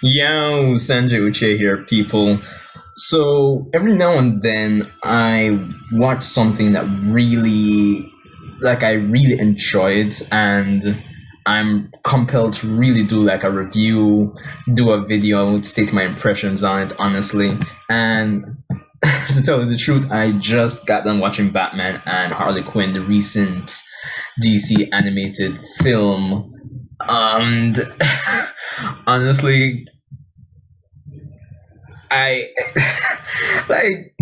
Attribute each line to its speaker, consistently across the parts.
Speaker 1: Yo, Sanjay Uche here, people. So every now and then I watch something that I really enjoyed, and I'm compelled to really do like a review, do a video, state my impressions on it, honestly. And to tell you the truth, I just got done watching Batman and Harley Quinn, the recent DC animated film. And honestly, I like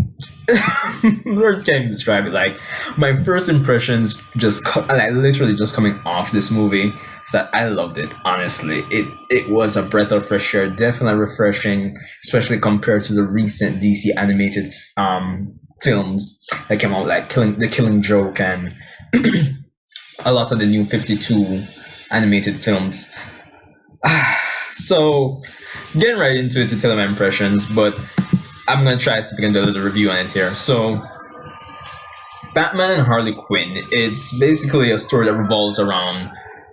Speaker 1: words can't even describe it. Like my first impressions, like literally just coming off this movie, is that I loved it. Honestly, it was a breath of fresh air, definitely refreshing, especially compared to the recent DC animated films that came out, like Killing Joke and a lot of the new 52 animated films. So getting right into it to tell my impressions, but I'm gonna try to see if I can do a little review on it here. So, Batman and Harley Quinn. It's basically a story that revolves around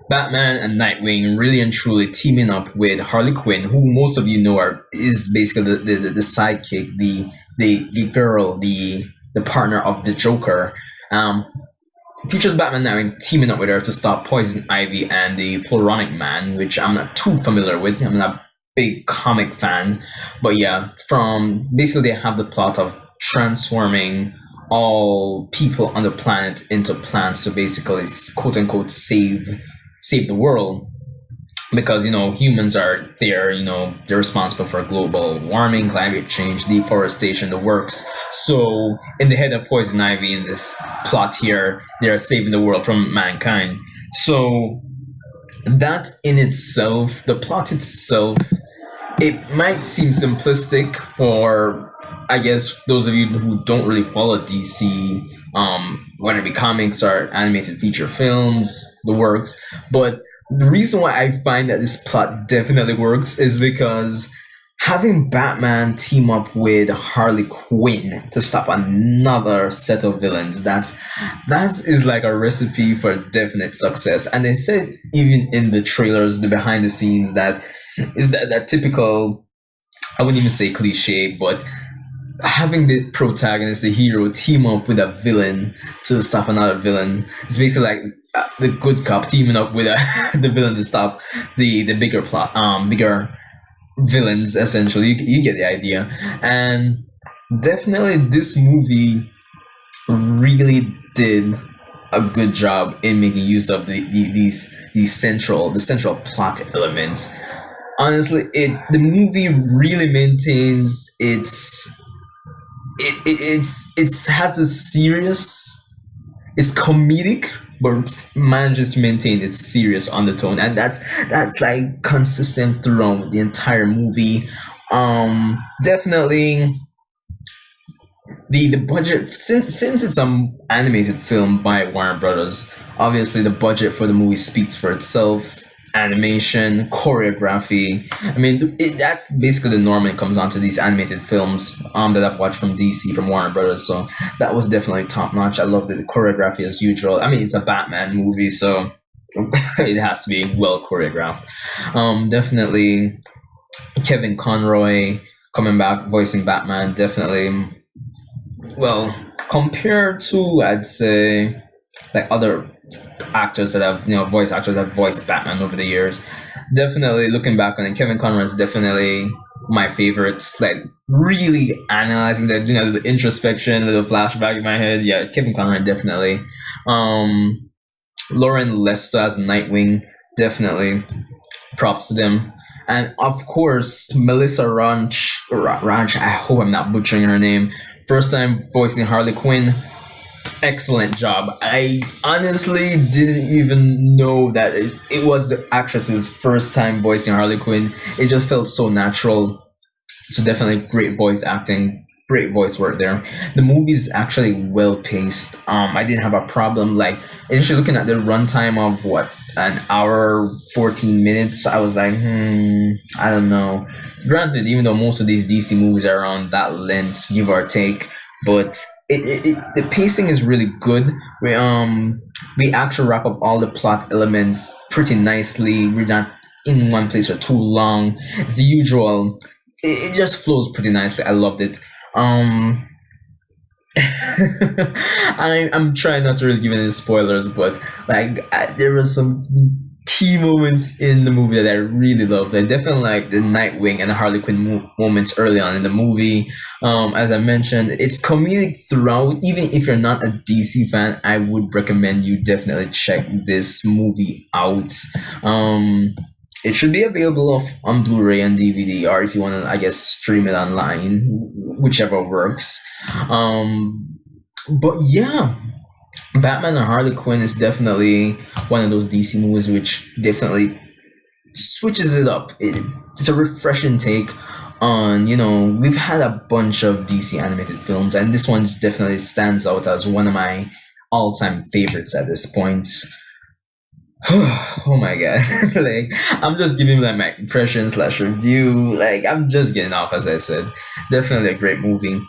Speaker 1: Batman and Nightwing really and truly teaming up with Harley Quinn, who most of you know is basically the sidekick, the girl, the partner of the Joker. Um, Features Batman and Nightwing teaming up with her to stop Poison Ivy and the Floronic Man, which I'm not too familiar with. I'm not a big comic fan, but yeah, from basically they have the plot of transforming all people on the planet into plants to basically quote unquote save the world, because humans are there, they're responsible for global warming, climate change, deforestation, the works. So in the head of Poison Ivy, in this plot here, they're saving the world from mankind. So that in itself, the plot itself, it might seem simplistic for, I guess, those of you who don't really follow DC, whether it be comics or animated feature films, the works. But the reason why I find that this plot definitely works is because having Batman team up with Harley Quinn to stop another set of villains, that is like a recipe for definite success. And they said even in the trailers, the behind the scenes, that is that typical, I wouldn't even say cliche, but having the protagonist, the hero, team up with a villain to stop another villain. It's basically like the good cop teaming up with the villain to stop the bigger bigger villains. Essentially, you get the idea. And definitely, this movie really did a good job in making use of the central plot elements. Honestly, the movie really maintains it has a serious, it's comedic, but manages to maintain its serious undertone, and that's like consistent throughout the entire movie. Definitely the budget, since it's an animated film by Warner Brothers, obviously the budget for the movie speaks for itself. Animation, choreography. I mean, that's basically the norm when it comes on to these animated films that I've watched from DC, from Warner Brothers. So that was definitely top notch. I love the choreography as usual. I mean, it's a Batman movie, so it has to be well choreographed. Definitely Kevin Conroy coming back voicing Batman. Definitely, well, compared to, I'd say, like other actors that have, voice actors that have voiced Batman over the years. Definitely looking back on it, Kevin Conroy is definitely my favorite. Like really analyzing that, the introspection, a little flashback in my head. Yeah, Kevin Conroy definitely. Lauren Lester as Nightwing, definitely props to them. And of course, Melissa Ranch. I hope I'm not butchering her name. First time voicing Harley Quinn, excellent job. I honestly didn't even know that it was the actress's first time voicing Harley Quinn. It just felt so natural. So definitely great voice acting, great voice work there. The movie is actually well paced. I didn't have a problem. Like initially looking at the runtime of what, an hour 14 minutes, I was like, I don't know. Granted, even though most of these DC movies are around that length, give or take, but the pacing is really good. We actually wrap up all the plot elements pretty nicely. We're not in one place for too long. It's the usual. It just flows pretty nicely. I loved it. Um, I'm trying not to really give any spoilers, but there were some key moments in the movie that I really loved. I definitely like the Nightwing and Harley Quinn moments early on in the movie. As I mentioned, it's comedic throughout. Even if you're not a DC fan, I would recommend you definitely check this movie out. Um, it should be available on Blu-ray and DVD, or if you want to, I guess, stream it online, whichever works. Um, but yeah, Batman and Harley Quinn is definitely one of those DC movies which definitely switches it up. It's a refreshing take on, we've had a bunch of DC animated films, and this one definitely stands out as one of my all-time favorites at this point. Oh my god. Like, I'm just giving like my impression slash review. Like, I'm just getting off, as I said. Definitely a great movie.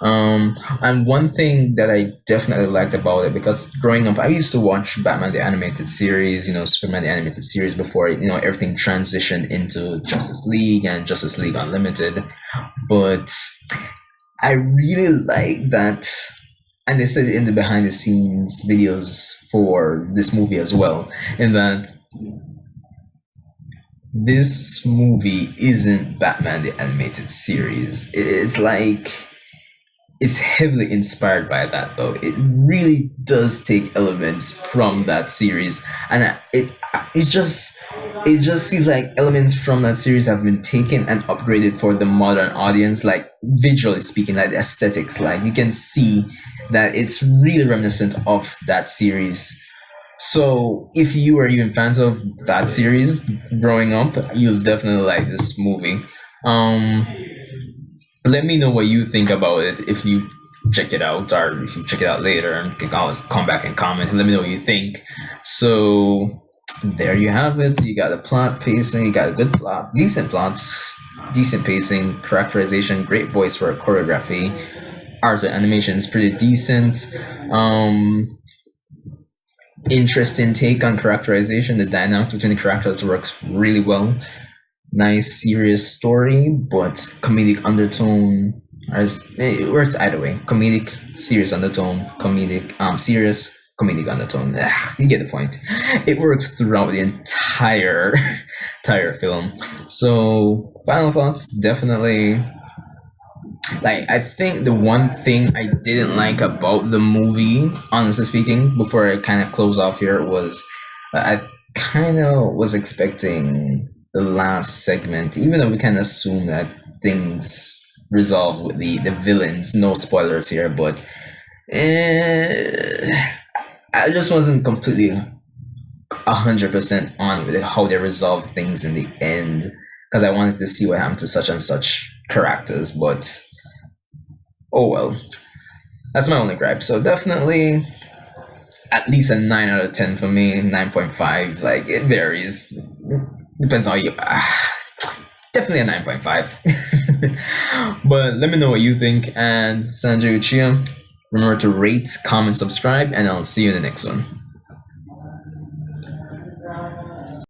Speaker 1: And one thing that I definitely liked about it, because growing up, I used to watch Batman the animated series, Superman the animated series before, everything transitioned into Justice League and Justice League Unlimited. But I really like that, and they said it in the behind the scenes videos for this movie as well, in that this movie isn't Batman the animated series. It's like it's heavily inspired by that, though. It really does take elements from that series, and it just feels like elements from that series have been taken and upgraded for the modern audience, like visually speaking, like the aesthetics. Like, you can see that it's really reminiscent of that series. So if you were even fans of that series growing up, you'll definitely like this movie. Um, Let me know what you think about it if you check it out, or if you check it out later, and you can always come back and comment and let me know what you think. So there you have it. You got a plot, pacing, you got a good plot, decent plots, decent pacing, characterization, great voice work, choreography, art and animation is pretty decent. Um, Interesting take on characterization. The dynamic between the characters works really well. Nice serious story, but comedic undertone. As it works either way. Comedic, serious undertone. Comedic, serious, comedic undertone. You get the point. It works throughout the entire entire film. So final thoughts, definitely. Like, I think the one thing I didn't like about the movie, honestly speaking, before I kind of close off here, was I kind of was expecting the last segment, even though we kind of assume that things resolve with the villains. No spoilers here, but I just wasn't completely 100% on with it, how they resolve things in the end, because I wanted to see what happened to such and such characters. But oh well, that's my only gripe. So definitely at least a 9 out of 10 for me. 9.5. Like, it varies, depends on you. Definitely a 9.5. But let me know what you think. And Sanjay Uchia, remember to rate, comment, subscribe, and I'll see you in the next one.